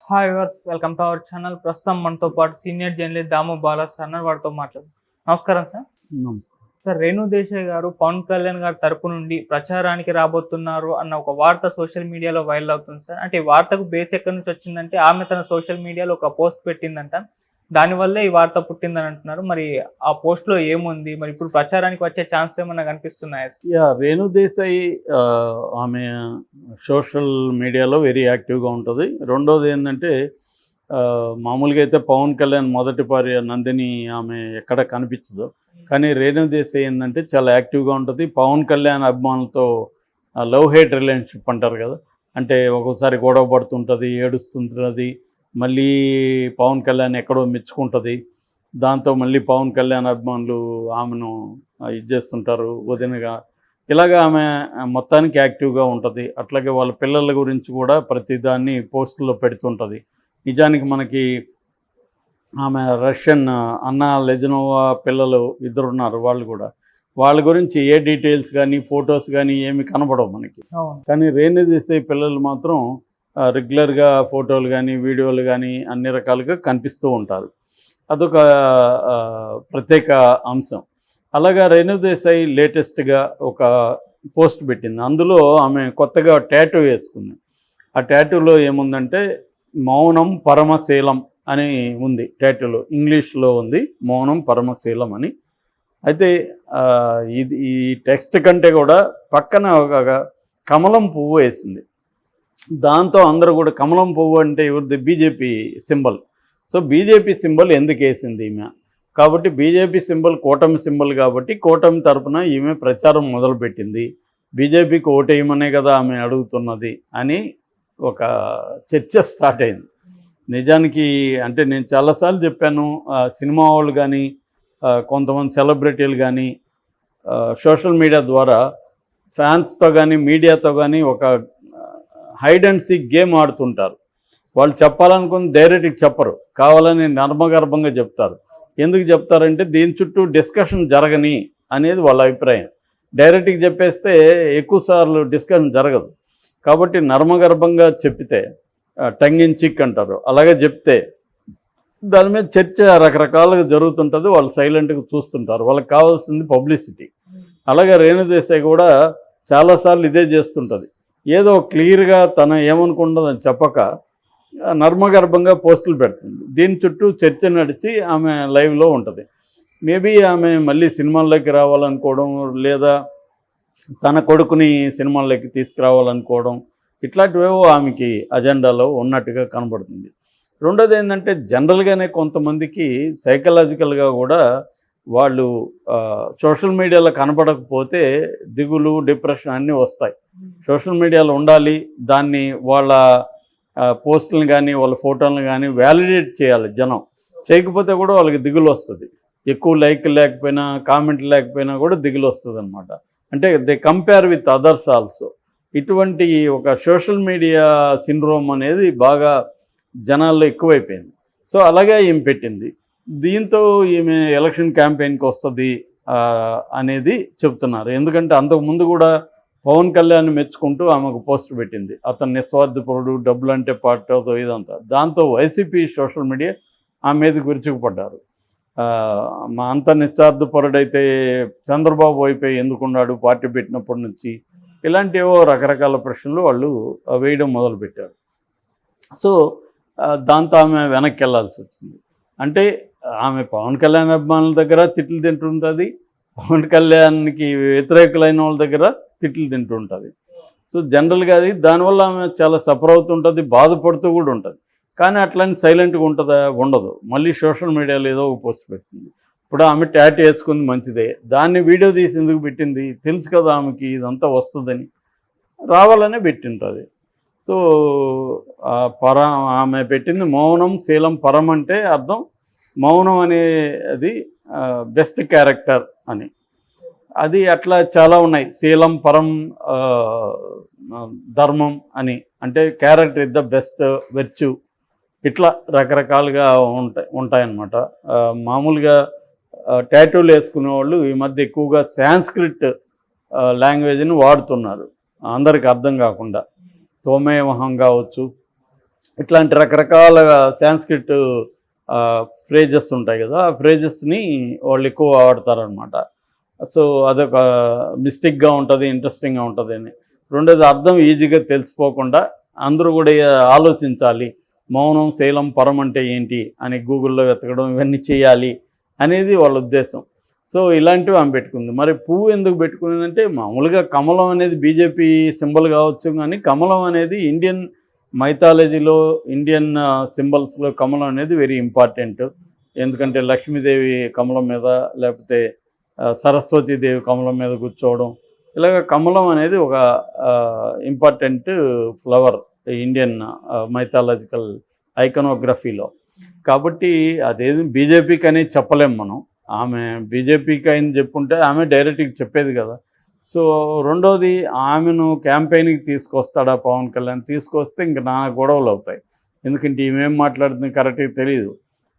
Hi viewers welcome to our channel. ప్రస్తుతం మనతో పాటు senior journalist Damu Bala sir అన్నారు. వారితో మాట్లాడు. నమస్కారం సార్. నమస్తే. సార్, రేణు దేశాయ్ గారు పవన్ కళ్యాణ్ గారి తరపు నుండి ప్రచారానికి రాబోతున్నారు అన్న ఒక వార్త సోషల్ మీడియాలో వైరల్ అవుతుంది సార్. అంటే ఈ వార్తకు బేస్ ఎక్కడి నుంచి వచ్చిందంటే ఆమె తన సోషల్ మీడియాలో ఒక పోస్ట్ పెట్టిందంట. దానివల్లే ఈ వార్త పుట్టిందని అంటున్నారు. మరి ఆ పోస్ట్ లో ఏముంది? మరి ఇప్పుడు ప్రచారానికి వచ్చే ఛాన్స్ ఏమన్నా కనిపిస్తున్నాయా? రేణు దేశాయ్ ఆమె సోషల్ మీడియాలో వెరీ యాక్టివ్గా ఉంటుంది. రెండోది ఏంటంటే మామూలుగా అయితే పవన్ కళ్యాణ్ మొదటి భార్య నందిని ఆమె ఎక్కడ కనిపించదు. కానీ రేణు దేశాయ్ ఏంటంటే చాలా యాక్టివ్గా ఉంటుంది. పవన్ కళ్యాణ్ అభిమానులతో లవ్ హేట్ రిలేషన్షిప్ అంటారు కదా, అంటే ఒక్కోసారి గొడవ పడుతుంటుంది, ఏడుస్తుంటుంది, మళ్ళీ పవన్ కళ్యాణ్ ఎక్కడో మెచ్చుకుంటుంది. దాంతో మళ్ళీ పవన్ కళ్యాణ్ అభిమానులు ఆమెను ఇది చేస్తుంటారు వదినగా. ఇలాగ ఆమె మొత్తానికి యాక్టివ్గా ఉంటుంది. అట్లాగే వాళ్ళ పిల్లల గురించి కూడా ప్రతిదాన్ని పోస్టుల్లో పెడుతుంటుంది. నిజానికి మనకి ఆమె రష్యన్ అన్నా లెజనోవా పిల్లలు ఇద్దరున్నారు. వాళ్ళ గురించి ఏ డీటెయిల్స్ కానీ ఫొటోస్ కానీ ఏమి కనపడవు మనకి. కానీ రేణు దేశాయ్ పిల్లలు మాత్రం రెగ్యులర్గా ఫోటోలు కానీ వీడియోలు కానీ అన్ని రకాలుగా కనిపిస్తూ ఉంటారు. అదొక ప్రత్యేక అంశం. అలాగా రేణు దేశాయ్ లేటెస్ట్గా ఒక పోస్ట్ పెట్టింది. అందులో ఆమె కొత్తగా ట్యాటూ వేసుకుంది. ఆ ట్యాటూలో ఏముందంటే మౌనం పరమశీలం అని ఉంది. ట్యాటూలో ఇంగ్లీష్లో ఉంది మౌనం పరమశీలం అని. అయితే ఈ టెక్స్ట్ కంటే కూడా పక్కన ఒక కమలం పువ్వు వేసింది. దాంతో అందరూ కూడా కమలం పువ్వు అంటే ఎవరిది? BJP symbol. So BJP symbol ఎందుకు వేసింది ఈమె? కాబట్టి బీజేపీ సింబల్ కూటమి సింబల్ కాబట్టి కూటమి తరపున ఈమె ప్రచారం మొదలుపెట్టింది. బీజేపీకి ఓటేయమనే కదా ఆమె అడుగుతున్నది అని ఒక చర్చ స్టార్ట్ అయింది. నిజానికి అంటే నేను చాలాసార్లు చెప్పాను, సినిమా వాళ్ళు కానీ కొంతమంది సెలబ్రిటీలు కానీ సోషల్ మీడియా ద్వారా ఫ్యాన్స్తో కానీ మీడియాతో కానీ ఒక హైడ్ అండ్ సీక్ గేమ్ ఆడుతుంటారు. వాళ్ళు చెప్పాలనుకుని డైరెక్ట్గా చెప్పరు, కావాలని నర్మగర్భంగా చెప్తారు. ఎందుకు చెప్తారంటే దీని చుట్టూ డిస్కషన్ జరగని అనేది వాళ్ళ అభిప్రాయం. డైరెక్ట్గా చెప్పేస్తే ఎక్కువసార్లు డిస్కషన్ జరగదు. కాబట్టి నర్మగర్భంగా చెప్పితే టంగ్ ఇన్ చిక్ అంటారు, అలాగే చెప్తే దాని మీద చర్చ రకరకాలుగా జరుగుతుంటుంది. వాళ్ళు సైలెంట్గా చూస్తుంటారు. వాళ్ళకి కావాల్సింది పబ్లిసిటీ. అలాగే రేణు దేశాయ్ కూడా చాలాసార్లు ఇదే చేస్తుంటుంది. ఏదో క్లియర్గా తన ఏమనుకుంటుందని చెప్పక నర్మగర్భంగా పోస్టులు పెడుతుంది. దీని చుట్టూ చర్చ నడిచి ఆమె లైవ్లో ఉంటుంది. మేబీ ఆమె మళ్ళీ సినిమాల్లోకి రావాలనుకోవడం, లేదా తన కొడుకుని సినిమాల్లోకి తీసుకురావాలనుకోవడం, ఇట్లాంటివేవో ఆమెకి అజెండాలో ఉన్నట్టుగా కనబడుతుంది. రెండోది ఏంటంటే జనరల్గానే కొంతమందికి సైకలాజికల్గా కూడా వాళ్ళు సోషల్ మీడియాలో కనపడకపోతే దిగులు, డిప్రెషన్ అన్నీ వస్తాయి. సోషల్ మీడియాలో ఉండాలి, దాన్ని వాళ్ళ పోస్టులను కానీ వాళ్ళ ఫోటోలను కానీ వ్యాలిడేట్ చేయాలి జనం. చేయకపోతే కూడా వాళ్ళకి దిగులు వస్తుంది. ఎక్కువ లైక్ లేకపోయినా కామెంట్ లేకపోయినా కూడా దిగులు వస్తుంది అనమాట. అంటే they compare with others also. ఇటువంటి ఒక సోషల్ మీడియా సిండ్రోమ్ అనేది బాగా జనాల్లో ఎక్కువైపోయింది. సో అలాగే ఈమె పెట్టింది. దీంతో ఈమె ఎలక్షన్ క్యాంపెయిన్కి వస్తుంది అనేది చెప్తున్నారు. ఎందుకంటే అంతకుముందు కూడా పవన్ కళ్యాణ్ మెచ్చుకుంటూ ఆమెకు పోస్ట్ పెట్టింది. అతను నిస్వార్థపరుడు, డబ్బులు అంటే పార్టీతో ఇదంతా. దాంతో వైసీపీ సోషల్ మీడియా ఆమె మీద విరుచుకుపడ్డారు. మా అంత నిస్వార్థపరుడైతే చంద్రబాబు వైపే ఎందుకున్నాడు పార్టీ పెట్టినప్పటి నుంచి, ఇలాంటివో రకరకాల ప్రశ్నలు వాళ్ళు వేయడం మొదలుపెట్టారు. సో దాంతో ఆమె వెనక్కి వెళ్ళాల్సి వచ్చింది. అంటే ఆమె పవన్ కళ్యాణ్ అభిమానుల దగ్గర తిట్లు తింటుంటుంది, పవన్ కళ్యాణ్కి వ్యతిరేకులైన వాళ్ళ దగ్గర తిట్లు తింటుంటుంది. సో జనరల్గా అది దానివల్ల ఆమె చాలా సఫర్ అవుతుంటుంది, బాధపడుతూ కూడా ఉంటుంది. కానీ అట్లని సైలెంట్గా ఉంటుందా? ఉండదు. మళ్ళీ సోషల్ మీడియాలో ఏదో ఒక పోస్ట్ పెట్టింది. ఇప్పుడు ఆమె ట్యాట్ వేసుకుంది, మంచిదే. దాన్ని వీడియో తీసి ఎందుకు పెట్టింది? తెలుసు కదా ఆమెకి ఇదంతా వస్తుందని, రావాలనే పెట్టింటుంది. సో ఆమె పెట్టింది మౌనం శీలం పరం అంటే అర్థం మౌనం అనేది బెస్ట్ క్యారెక్టర్ అని. అది అట్లా చాలా ఉన్నాయి. శీలం పరం ధర్మం అని, అంటే క్యారెక్టర్ ఇస్ ద బెస్ట్ వెర్చ్యూ. ఇట్లా రకరకాలుగా ఉంటాయన్నమాట. మామూలుగా టాటూలు వేసుకునే వాళ్ళు ఈ మధ్య ఎక్కువగా సాంస్క్రిట్ లాంగ్వేజ్ని వాడుతున్నారు అందరికి అర్థం కాకుండా. తోమేమహం కావచ్చు, ఇట్లాంటి రకరకాల సాంస్క్రిట్ ఫ్రేజెస్ ఉంటాయి కదా, ఆ ఫ్రేజెస్ని వాళ్ళు ఎక్కువ వాడతారనమాట. సో అదొక మిస్టిక్గా ఉంటుంది, ఇంట్రెస్టింగ్గా ఉంటుంది అని. రెండోది అర్థం ఈజీగా తెలిసిపోకుండా అందరూ కూడా ఆలోచించాలి, మౌనం శైలం పరం అంటే ఏంటి అని గూగుల్లో వెతకడం ఇవన్నీ చేయాలి అనేది వాళ్ళ ఉద్దేశం. సో ఇలాంటివి ఆమె పెట్టుకుంది. మరి పువ్వు ఎందుకు పెట్టుకునేదంటే, మామూలుగా కమలం అనేది బీజేపీ సింబల్ కావచ్చు, కానీ కమలం అనేది ఇండియన్ మైథాలజీలో, ఇండియన్ సింబల్స్లో కమలం అనేది వెరీ ఇంపార్టెంట్. ఎందుకంటే లక్ష్మీదేవి కమలం మీద, లేకపోతే సరస్వతీదేవి కమలం మీద కూర్చోవడం, ఇలాగ కమలం అనేది ఒక ఇంపార్టెంట్ ఫ్లవర్ ఇండియన్ మైథాలజికల్ ఐకనోగ్రఫీలో. కాబట్టి అదేది బీజేపీకి అనేది చెప్పలేం మనం. ఆమె బీజేపీకి అయిన చెప్పుంటే ఆమె డైరెక్ట్గా చెప్పేది కదా. సో రెండోది, ఆమెను క్యాంపెయిన్కి తీసుకొస్తాడా పవన్ కళ్యాణ్? తీసుకొస్తే ఇంక నా గొడవలు అవుతాయి. ఎందుకంటే ఈమెం మాట్లాడుతుంది కరెక్ట్గా తెలియదు.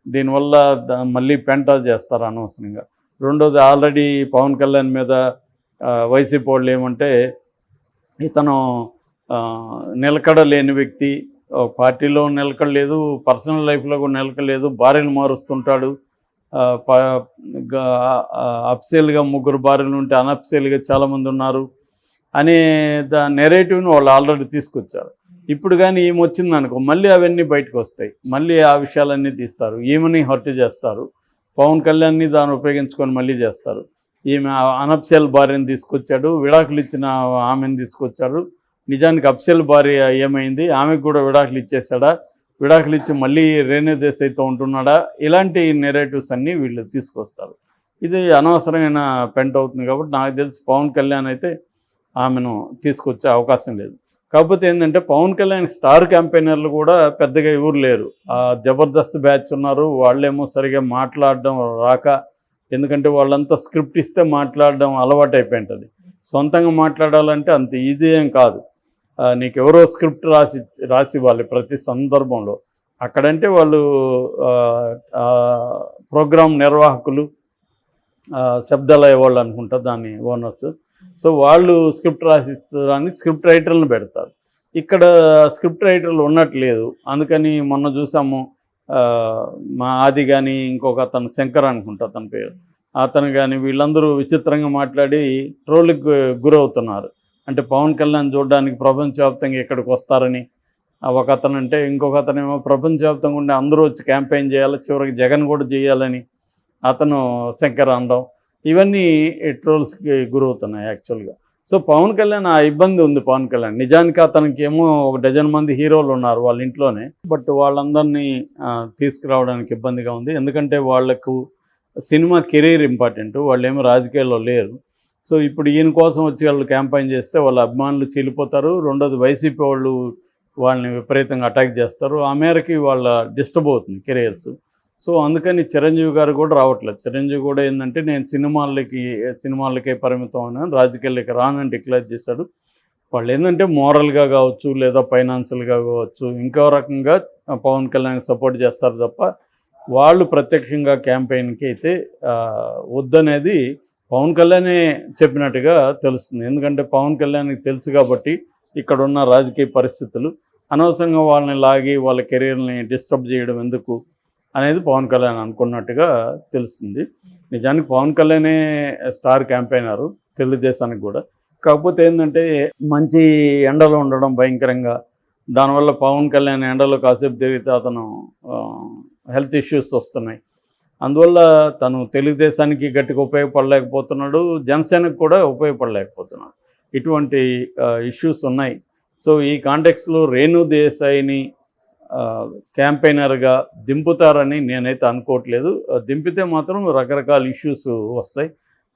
దీనివల్ల మళ్ళీ పెంట చేస్తారు అనవసరంగా. రెండోది, ఆల్రెడీ పవన్ కళ్యాణ్ మీద వైసీపీ వాళ్ళు ఏమంటే, ఇతను నిలకడ లేని వ్యక్తి, పార్టీలో నిలకడ లేదు, పర్సనల్ లైఫ్లో కూడా నిలకడ లేదు, భార్యను మారుస్తుంటాడు, అప్సేల్గా 3 భార్యలు ఉంటే అనప్సేల్గా చాలామంది ఉన్నారు అనే నెరేటివ్ని వాళ్ళు ఆల్రెడీ తీసుకొచ్చారు. ఇప్పుడు కానీ ఈమె వచ్చిందనుకో, మళ్ళీ అవన్నీ బయటకు వస్తాయి, మళ్ళీ ఆ విషయాలన్నీ తీస్తారు, ఈమెని హర్ట్ చేస్తారు, పవన్ కళ్యాణ్ని దాన్ని ఉపయోగించుకొని మళ్ళీ చేస్తారు. ఈమె అనప్సేల్ భార్యను తీసుకొచ్చాడు, విడాకులు ఇచ్చిన ఆమెను తీసుకొచ్చాడు. నిజానికి అప్సేల్ భార్య ఏమైంది, ఆమెకు కూడా విడాకులు ఇచ్చేసాడా, విడాకులు ఇచ్చి మళ్ళీ రేణు దేశాయ్తో ఉంటున్నాడా, ఇలాంటి నెరేటివ్స్ అన్నీ వీళ్ళు తీసుకొస్తారు. ఇది అనవసరమైన పెంట్ అవుతుంది. కాబట్టి నాకు తెలిసి పవన్ కళ్యాణ్ అయితే ఆమెను తీసుకొచ్చే అవకాశం లేదు. కాకపోతే ఏంటంటే, పవన్ కళ్యాణ్ స్టార్ క్యాంపెయినర్లు కూడా పెద్దగా ఎవరు లేరు. జబర్దస్త్ బ్యాచ్ ఉన్నారు, వాళ్ళేమో సరిగా మాట్లాడడం రాక, ఎందుకంటే వాళ్ళంతా స్క్రిప్ట్ ఇస్తే మాట్లాడడం అలవాటు అయిపోయింటుంది. సొంతంగా మాట్లాడాలంటే అంత ఈజీ ఏం కాదు. నీకెవరో స్క్రిప్ట్ రాసి ఇవ్వాలి ప్రతి సందర్భంలో. అక్కడంటే వాళ్ళు ప్రోగ్రామ్ నిర్వాహకులు, శబ్దాలయ వాళ్ళు అనుకుంటా దాని ఓనర్స్. సో వాళ్ళు స్క్రిప్ట్ రాసిచ్చడానికి స్క్రిప్ట్ రైటర్లను పెడతారు. ఇక్కడ స్క్రిప్ట్ రైటర్లు ఉన్నట్లేదు. అందుకని మొన్న చూసాము, మా ఆది కానీ ఇంకొక అతను శంకర్ అనుకుంటా అతని పేరు, అతను కానీ వీళ్ళందరూ విచిత్రంగా మాట్లాడి ట్రోల్కి గురవుతున్నారు. అంటే పవన్ కళ్యాణ్ చూడడానికి ప్రపంచవ్యాప్తంగా ఇక్కడికి వస్తారని ఒక అతను అంటే, ఇంకొక అతనేమో ప్రపంచవ్యాప్తంగా ఉండే అందరూ వచ్చి క్యాంపెయిన్ చేయాలి, చివరికి జగన్ కూడా చేయాలని అతను శంకర్ అనడం, ఇవన్నీ ట్రోల్స్కి గురవుతున్నాయి యాక్చువల్గా. సో పవన్ కళ్యాణ్ ఆ ఇబ్బంది ఉంది. పవన్ కళ్యాణ్ నిజానికి అతనికి ఏమో 1 డజన్ మంది హీరోలు ఉన్నారు వాళ్ళ ఇంట్లోనే, బట్ వాళ్ళందరినీ తీసుకురావడానికి ఇబ్బందిగా ఉంది. ఎందుకంటే వాళ్లకు సినిమా కెరీర్ ఇంపార్టెంట్, వాళ్ళు ఏమో రాజకీయాల్లో లేరు. సో ఇప్పుడు ఈయన కోసం వచ్చి వాళ్ళు క్యాంపెయిన్ చేస్తే వాళ్ళ అభిమానులు చీలిపోతారు. రెండోది, వైసీపీ వాళ్ళు వాళ్ళని విపరీతంగా అటాక్ చేస్తారు. ఆ మేరకి వాళ్ళ డిస్టర్బ్ అవుతుంది కెరియర్స్. సో అందుకని చిరంజీవి గారు కూడా రావట్లేదు. చిరంజీవి కూడా ఏంటంటే, నేను సినిమాలకే పరిమితం అని, రాజకీయాలకి రానని డిక్లేర్ చేశాడు. వాళ్ళు ఏంటంటే మోరల్గా కావచ్చు, లేదా ఫైనాన్షియల్గా కావచ్చు, ఇంకో రకంగా పవన్ కళ్యాణ్ సపోర్ట్ చేస్తారు తప్ప, వాళ్ళు ప్రత్యక్షంగా క్యాంపెయిన్కి అయితే వద్దనేది పవన్ కళ్యాణే చెప్పినట్టుగా తెలుస్తుంది. ఎందుకంటే పవన్ కళ్యాణ్కి తెలుసు కాబట్టి ఇక్కడున్న రాజకీయ పరిస్థితులు, అనవసరంగా వాళ్ళని లాగి వాళ్ళ కెరీర్ని డిస్టర్బ్ చేయడం ఎందుకు అనేది పవన్ కళ్యాణ్ అనుకున్నట్టుగా తెలుస్తుంది. నిజానికి పవన్ కళ్యాణే స్టార్ క్యాంపెయినరు తెలుగుదేశానికి కూడా. కాకపోతే ఏంటంటే, మంచి ఎండలో ఉండడం భయంకరంగా, దానివల్ల పవన్ కళ్యాణ్ ఎండలో కాసేపు తిరిగితే అతను హెల్త్ ఇష్యూస్ వస్తున్నాయి. అందువల్ల తను తెలుగుదేశానికి గట్టిగా ఉపయోగపడలేకపోతున్నాడు, జనసేనకు కూడా ఉపయోగపడలేకపోతున్నాడు. ఇటువంటి ఇష్యూస్ ఉన్నాయి. సో ఈ కాంటెక్స్లో రేణు దేశాయిని క్యాంపెయినర్గా దింపుతారని నేనైతే అనుకోవట్లేదు. దింపితే మాత్రం రకరకాల ఇష్యూస్ వస్తాయి.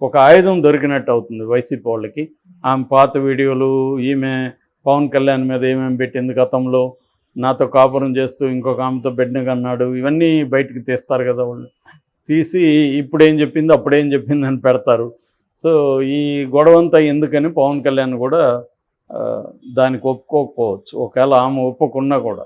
ఒక ఆయుధం దొరికినట్టు అవుతుంది వైసీపీ వాళ్ళకి. ఆమె పాత వీడియోలు, ఈమె పవన్ కళ్యాణ్ మీద ఏమేమి పెట్టింది గతంలో, నాతో కాపురం చేస్తూ ఇంకొక ఆమెతో బెడ్ని కన్నాడు, ఇవన్నీ బయటికి తీస్తారు కదా వాళ్ళు. తీసి ఇప్పుడేం చెప్పింది అప్పుడేం చెప్పింది అని పెడతారు. సో ఈ గొడవంతా ఎందుకని పవన్ కళ్యాణ్ కూడా దానికి ఒప్పుకోకపోవచ్చు. ఒకవేళ ఆమె ఒప్పుకున్నా కూడా